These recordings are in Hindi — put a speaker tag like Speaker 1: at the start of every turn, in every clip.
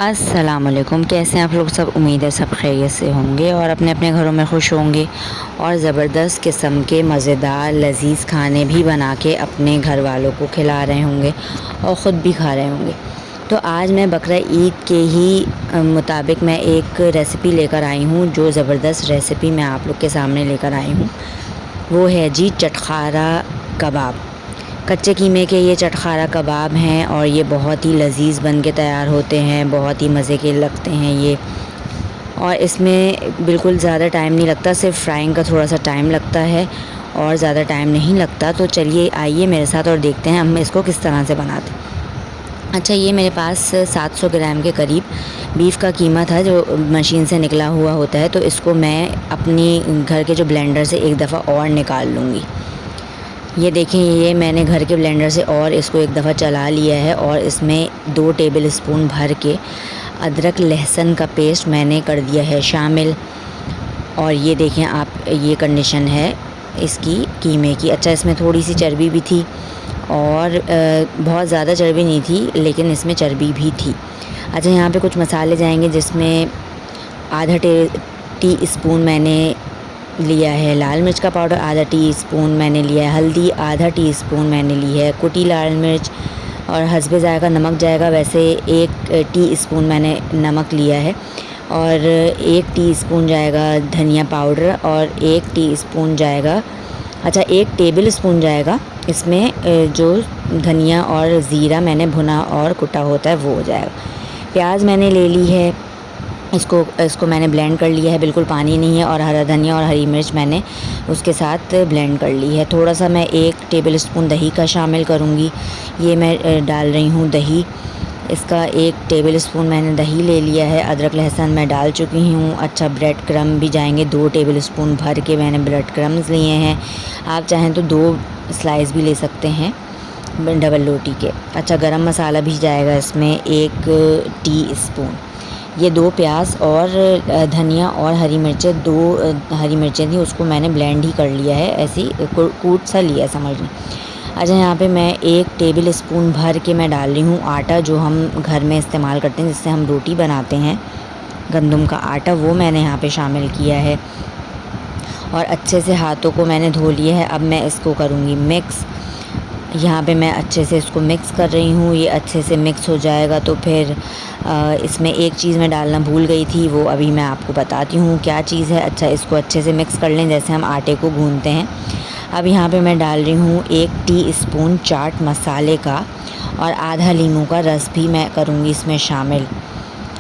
Speaker 1: अस्सलामुअलैकुम। कैसे हैं आप लोग सब? उम्मीद है सब खैरियत से होंगे और अपने अपने घरों में खुश होंगे और ज़बरदस्त किस्म के मज़ेदार लजीज़ खाने भी बना के अपने घर वालों को खिला रहे होंगे और ख़ुद भी खा रहे होंगे। तो आज मैं बकरा ईद के ही मुताबिक मैं एक रेसिपी लेकर आई हूँ, जो ज़बरदस्त रेसिपी मैं आप लोग के सामने लेकर आई हूँ। वो है जी चटखारा कबाब। कच्चे कीमे के ये चटखारा कबाब हैं और ये बहुत ही लजीज़ बन के तैयार होते हैं, बहुत ही मज़े के लगते हैं ये। और इसमें बिल्कुल ज़्यादा टाइम नहीं लगता, सिर्फ फ्राइंग का थोड़ा सा टाइम लगता है और ज़्यादा टाइम नहीं लगता। तो चलिए आइए मेरे साथ और देखते हैं हम इसको किस तरह से बनाते हैं। अच्छा, ये मेरे पास 700 ग्राम के करीब बीफ़ का कीमा था, जो मशीन से निकला हुआ होता है। तो इसको मैं अपनी घर के जो ब्लेंडर से एक दफ़ा और निकाल लूँगी। ये देखें, ये मैंने घर के ब्लेंडर से और इसको एक दफ़ा चला लिया है और इसमें 2 टेबल स्पून भर के अदरक लहसुन का पेस्ट मैंने कर दिया है शामिल। और ये देखें आप, ये कंडीशन है इसकी कीमे की। अच्छा, इसमें थोड़ी सी चर्बी भी थी और बहुत ज़्यादा चर्बी नहीं थी, लेकिन इसमें चर्बी भी थी। अच्छा, यहाँ पे कुछ मसाले जाएंगे, जिसमें आधा टी स्पून मैंने लिया है लाल मिर्च का पाउडर, आधा टीस्पून मैंने लिया है हल्दी, आधा टीस्पून मैंने ली है कुटी लाल मिर्च और हस्बे ज़ायक़ा नमक जाएगा। वैसे 1 टीस्पून मैंने नमक लिया है और 1 टीस्पून जाएगा धनिया पाउडर और 1 टीस्पून जाएगा, अच्छा 1 टेबल स्पून जाएगा इसमें जो धनिया और ज़ीरा मैंने भुना और कुटा होता है वो हो जाएगा। प्याज मैंने ले ली है, इसको मैंने ब्लेंड कर लिया है, बिल्कुल पानी नहीं है। और हरा धनिया और हरी मिर्च मैंने उसके साथ ब्लेंड कर ली है। थोड़ा सा मैं 1 टेबल स्पून दही का शामिल करूँगी। ये मैं डाल रही हूँ दही, इसका 1 टेबल स्पून मैंने दही ले लिया है। अदरक लहसुन मैं डाल चुकी हूँ। अच्छा, ब्रेड क्रम्ब भी जाएंगे, 2 टेबल स्पून भर के मैंने ब्रेड क्रम्ब्स लिए हैं। आप चाहें तो 2 स्लाइस भी ले सकते हैं डबल रोटी के। अच्छा, गरम मसाला भी जाएगा इसमें 1 टीस्पून। ये 2 प्याज और धनिया और हरी मिर्चें, 2 हरी मिर्चें थी, उसको मैंने ब्लेंड ही कर लिया है, ऐसे ही कूट सा लिया है, समझ लें। अच्छा, यहाँ पे मैं 1 टेबल स्पून भर के मैं डाल रही हूँ आटा, जो हम घर में इस्तेमाल करते हैं, जिससे हम रोटी बनाते हैं, गंदम का आटा, वो मैंने यहाँ पे शामिल किया है। और अच्छे से हाथों को मैंने धो लिया है। अब मैं इसको करूँगी मिक्स। यहाँ पे मैं अच्छे से इसको मिक्स कर रही हूँ। ये अच्छे से मिक्स हो जाएगा तो फिर इसमें एक चीज़ मैं डालना भूल गई थी, वो अभी मैं आपको बताती हूँ क्या चीज़ है। अच्छा, इसको अच्छे से मिक्स कर लें जैसे हम आटे को गूँथते हैं। अब यहाँ पे मैं डाल रही हूँ 1 टीस्पून चाट मसाले का और आधा लीमू का रस भी मैं करूँगी इसमें शामिल।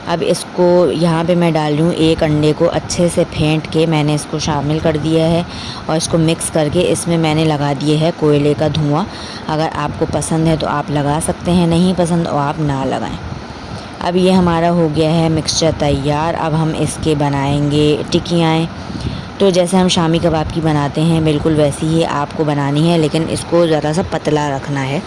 Speaker 1: अब इसको यहाँ पे मैं डाल रही हूँ 1 अंडे को अच्छे से फेंट के मैंने इसको शामिल कर दिया है और इसको मिक्स करके इसमें मैंने लगा दिए है कोयले का धुआं। अगर आपको पसंद है तो आप लगा सकते हैं, नहीं पसंद तो आप ना लगाएं। अब ये हमारा हो गया है मिक्सचर तैयार। अब हम इसके बनाएंगे टिक्कियाँ। तो जैसे हम शामी कबाब की बनाते हैं बिल्कुल वैसी ही आपको बनानी है, लेकिन इसको ज़रा सा पतला रखना है,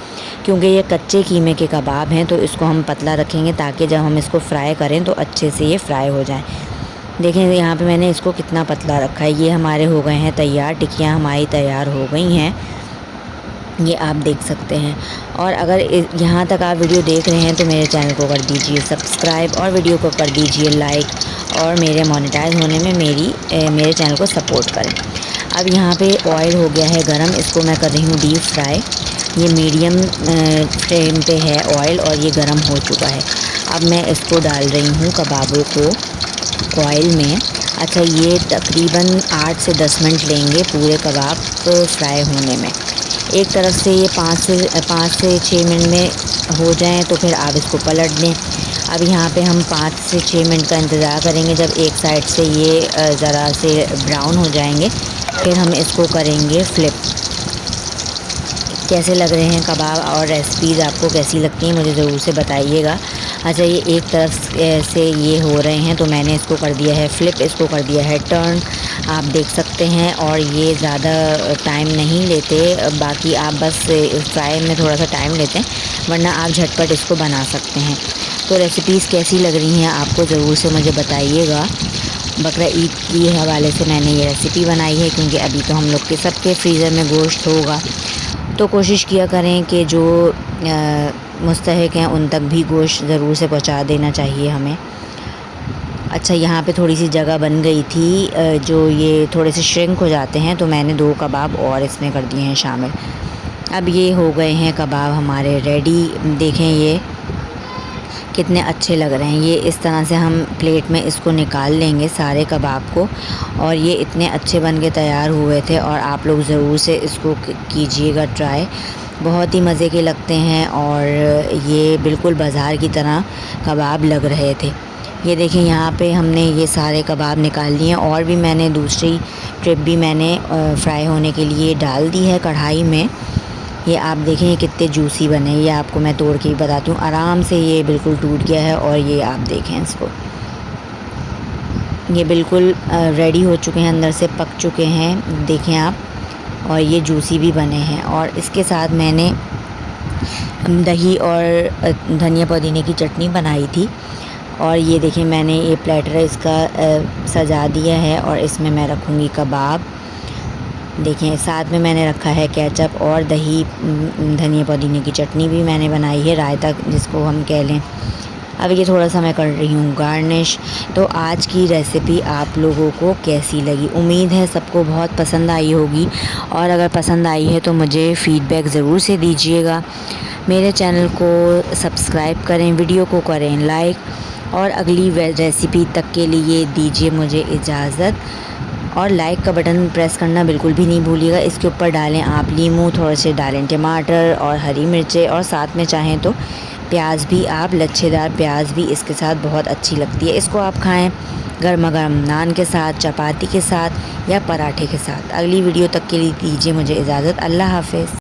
Speaker 1: क्योंकि ये कच्चे कीमे के कबाब हैं। तो इसको हम पतला रखेंगे ताकि जब हम इसको फ्राई करें तो अच्छे से ये फ्राई हो जाए। देखें यहाँ पे मैंने इसको कितना पतला रखा है। ये हमारे हो गए हैं तैयार, टिक्कियाँ हमारी तैयार हो गई हैं, ये आप देख सकते हैं। और अगर यहाँ तक आप वीडियो देख रहे हैं तो मेरे चैनल को कर दीजिए सब्सक्राइब और वीडियो को कर दीजिए लाइक, और मेरे मोनेटाइज होने में मेरे चैनल को सपोर्ट करें। अब यहाँ पे ऑयल हो गया है गरम, इसको मैं कर रही हूँ डीप फ्राई। ये मीडियम फ्लेम पे है ऑयल और ये गरम हो चुका है। अब मैं इसको डाल रही हूँ कबाबों को ऑयल में। अच्छा, ये तकरीबन 8 से 10 मिनट लेंगे पूरे कबाब फ्राई होने में। एक तरफ से ये 5 से 6 मिनट में हो जाएं तो फिर आप इसको पलट दें। अब यहाँ पे हम 5 से 6 मिनट का इंतज़ार करेंगे। जब एक साइड से ये ज़रा से ब्राउन हो जाएंगे फिर हम इसको करेंगे फ्लिप। कैसे लग रहे हैं कबाब और रेसिपीज़ आपको कैसी लगती हैं मुझे ज़रूर से बताइएगा। अच्छा, ये एक तरफ से ये हो रहे हैं तो मैंने इसको कर दिया है फ्लिप, इसको कर दिया है टर्न, आप देख सकते हैं। और ये ज़्यादा टाइम नहीं लेते, बाकी आप बस फ्राई में थोड़ा सा टाइम लेते हैं, वरना आप झटपट इसको बना सकते हैं। तो रेसिपीज़ कैसी लग रही हैं आपको ज़रूर से मुझे बताइएगा। बकरा ईद के हवाले से मैंने ये रेसिपी बनाई है, क्योंकि अभी तो हम लोग के सबके फ्रीज़र में गोश्त होगा। तो कोशिश किया करें कि जो मुस्तहिक हैं उन तक भी गोश्त ज़रूर से पहुंचा देना चाहिए हमें। अच्छा, यहाँ पे थोड़ी सी जगह बन गई थी जो ये थोड़े से श्रिंक हो जाते हैं, तो मैंने 2 कबाब और इसमें कर दिए हैं शामिल। अब ये हो गए हैं कबाब हमारे रेडी। देखें ये कितने अच्छे लग रहे हैं। ये इस तरह से हम प्लेट में इसको निकाल लेंगे सारे कबाब को, और ये इतने अच्छे बन के तैयार हुए थे। और आप लोग ज़रूर से इसको कीजिएगा ट्राई, बहुत ही मज़े के लगते हैं और ये बिल्कुल बाज़ार की तरह कबाब लग रहे थे। ये देखें यहाँ पे हमने ये सारे कबाब निकाल लिए, और भी मैंने दूसरी ट्रिप भी मैंने फ्राई होने के लिए डाल दी है कढ़ाई में। ये आप देखें ये कितने जूसी बने। ये आपको मैं तोड़ के ही बताती हूँ, आराम से ये बिल्कुल टूट गया है। और ये आप देखें इसको, ये बिल्कुल रेडी हो चुके हैं, अंदर से पक चुके हैं, देखें आप। और ये जूसी भी बने हैं। और इसके साथ मैंने दही और धनिया पुदीने की चटनी बनाई थी। और ये देखें मैंने ये प्लेटर इसका सजा दिया है, और इसमें मैं रखूँगी कबाब। देखें साथ में मैंने रखा है केचप और दही, धनिया पुदीने की चटनी भी मैंने बनाई है, रायता जिसको हम कह लें। अब ये थोड़ा सा मैं कर रही हूँ गार्निश। तो आज की रेसिपी आप लोगों को कैसी लगी? उम्मीद है सबको बहुत पसंद आई होगी, और अगर पसंद आई है तो मुझे फ़ीडबैक ज़रूर से दीजिएगा। मेरे चैनल को सब्सक्राइब करें, वीडियो को करें लाइक, और अगली रेसिपी तक के लिए दीजिए मुझे इजाज़त। और लाइक का बटन प्रेस करना बिल्कुल भी नहीं भूलिएगा। इसके ऊपर डालें आप लीमू, थोड़े से डालें टमाटर और हरी मिर्चें, और साथ में चाहें तो प्याज भी, आप लच्छेदार प्याज भी इसके साथ बहुत अच्छी लगती है। इसको आप खाएं गर्मा गर्म नान के साथ, चपाती के साथ या पराठे के साथ। अगली वीडियो तक के लिए दीजिए मुझे इजाज़त। अल्लाह हाफ़िज़।